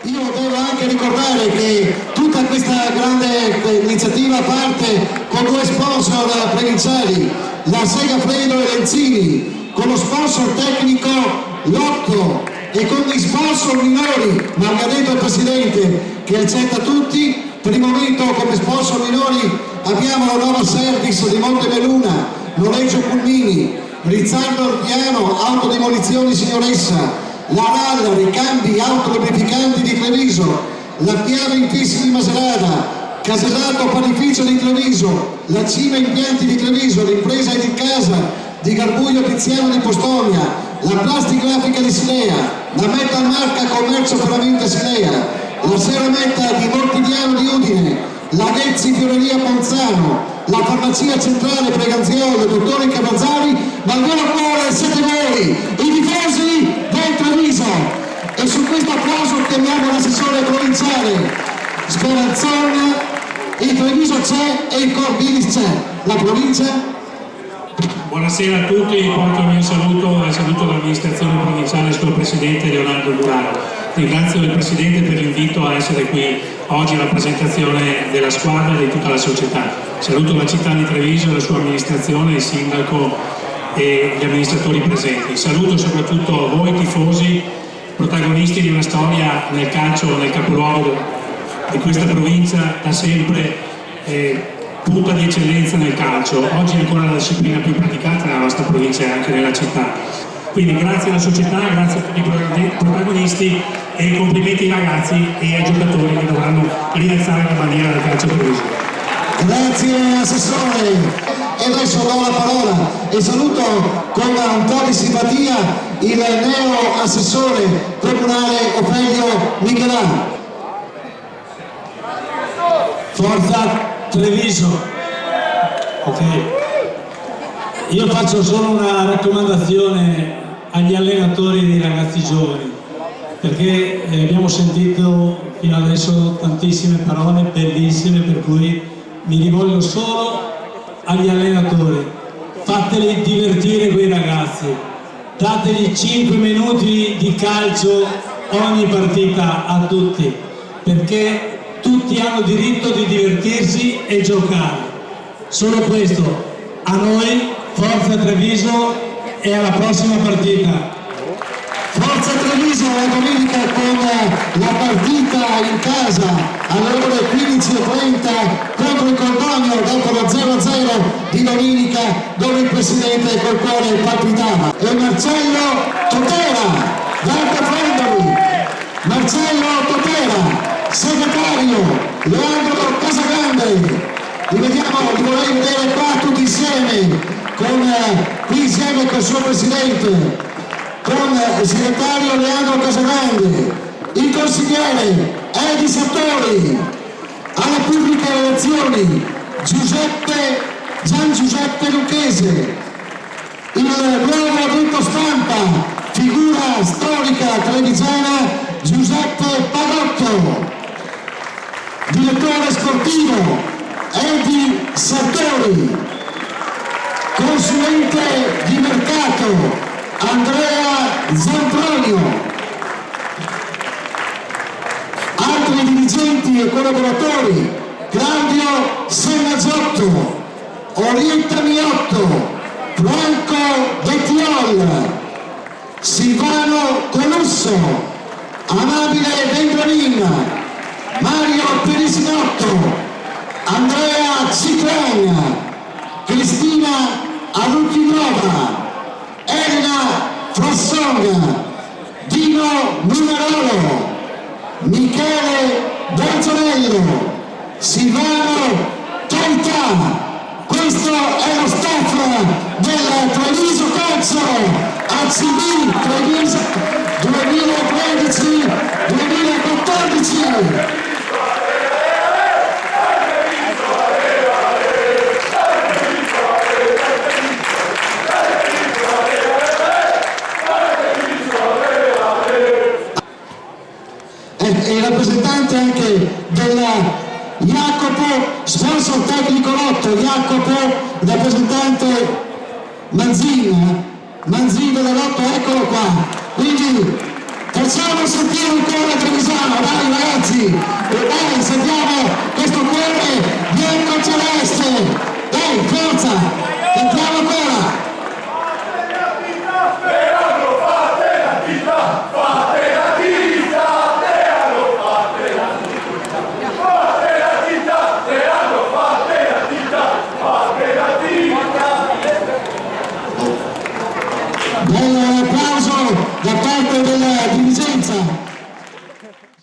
Io devo anche ricordare che tutta questa grande iniziativa parte con due sponsor provinciali, la Sega Fredo e Lenzini, con lo sponsor tecnico Lotto e con gli sponsor minori, ma mi ha detto il Presidente che accetta tutti. Per il momento come sponsor minori abbiamo la nuova Service di Montemeluna, Noleggio Pulmini, Rizzardo Piano, Autodemolizioni Signoressa, la RAL, ricambi autolubrificanti di Treviso, la Piave Infissi di Maserata, Casellato Panificio di Treviso, la Cima Impianti di Treviso, l'impresa di casa di Garbuglio Tiziano di Postomia, la Plastigrafica di Silea, la Metal Marca Commercio Ferramenta Silea, la Serametta di Mortidiano di Udine, la Ghezzi Fioreria Ponzano, la Farmacia Centrale Preganziolo, dottori Cavazzari, ma il vero cuore siete voi, i tifosi del Treviso. E su questo applauso chiamiamo l'assessore provinciale Speranzon. Il Treviso c'è e il Corbilis c'è. La provincia? Buonasera a tutti, porto il mio saluto e il saluto dell'amministrazione provinciale sul Presidente Leonardo Burano. Ringrazio il Presidente per l'invito a essere qui oggi alla presentazione della squadra e di tutta la società. Saluto la città di Treviso, la sua amministrazione, il sindaco e gli amministratori presenti. Saluto soprattutto voi tifosi, protagonisti di una storia nel calcio, nel capoluogo di questa provincia, da sempre punta di eccellenza nel calcio. Oggi è ancora la disciplina più praticata nella nostra provincia e anche nella città. Quindi grazie alla società, grazie a tutti i protagonisti e complimenti ai ragazzi e ai giocatori che dovranno rialzare la bandiera del calcio treviso. Grazie Assessore. E adesso do la parola e saluto con un po' di simpatia il neo assessore comunale Ofelio Michelà. Forza Treviso. Ok. Io faccio solo una raccomandazione agli allenatori dei ragazzi giovani, perché abbiamo sentito fino adesso tantissime parole bellissime, per cui mi rivolgo solo agli allenatori: fateli divertire quei ragazzi, dategli 5 minuti di calcio ogni partita a tutti, perché tutti hanno diritto di divertirsi e giocare. Solo questo. A noi, Forza Treviso, e alla prossima partita. Forza Treviso la domenica con la partita in casa alle ore 15:30 contro il Cordogno, dopo lo 0-0 di domenica dove il Presidente col cuore palpitava. E Marcello Totera, Walter Frendoli, Marcello Totera, segretario Leandro Casagrande. Li vorrei vedere qua tutti insieme, qui insieme col suo Presidente, con il segretario Leandro Casagrande, il consigliere Edi Sartori, alle pubbliche relazioni Gian Giuseppe Lucchese, il nuovo addetto stampa, figura storica trevigiana Giuseppe Pagotto, direttore sportivo Edi Sartori, consulente di mercato Andrea Zampronio, altri dirigenti e collaboratori Claudio Sennagiotto, Orietta Miotto, Franco Bettiol, Silvano Colusso, Amabile Vendramin, Mario Perisinotto, Andrea Ciclagna, Cristina Aluchinova, Elena Frassonga, Dino Numerolo, Michele Bonzonello, Silvano Carità. Questo è lo staff del Treviso Calcio ACB Treviso 2013-2014. E il rappresentante anche della Jacopo, sponsor tecnico Lotto, Jacopo, rappresentante Manzina della Lotto, eccolo qua. Quindi facciamo sentire un po' la Trevisano, dai! forza, entriamo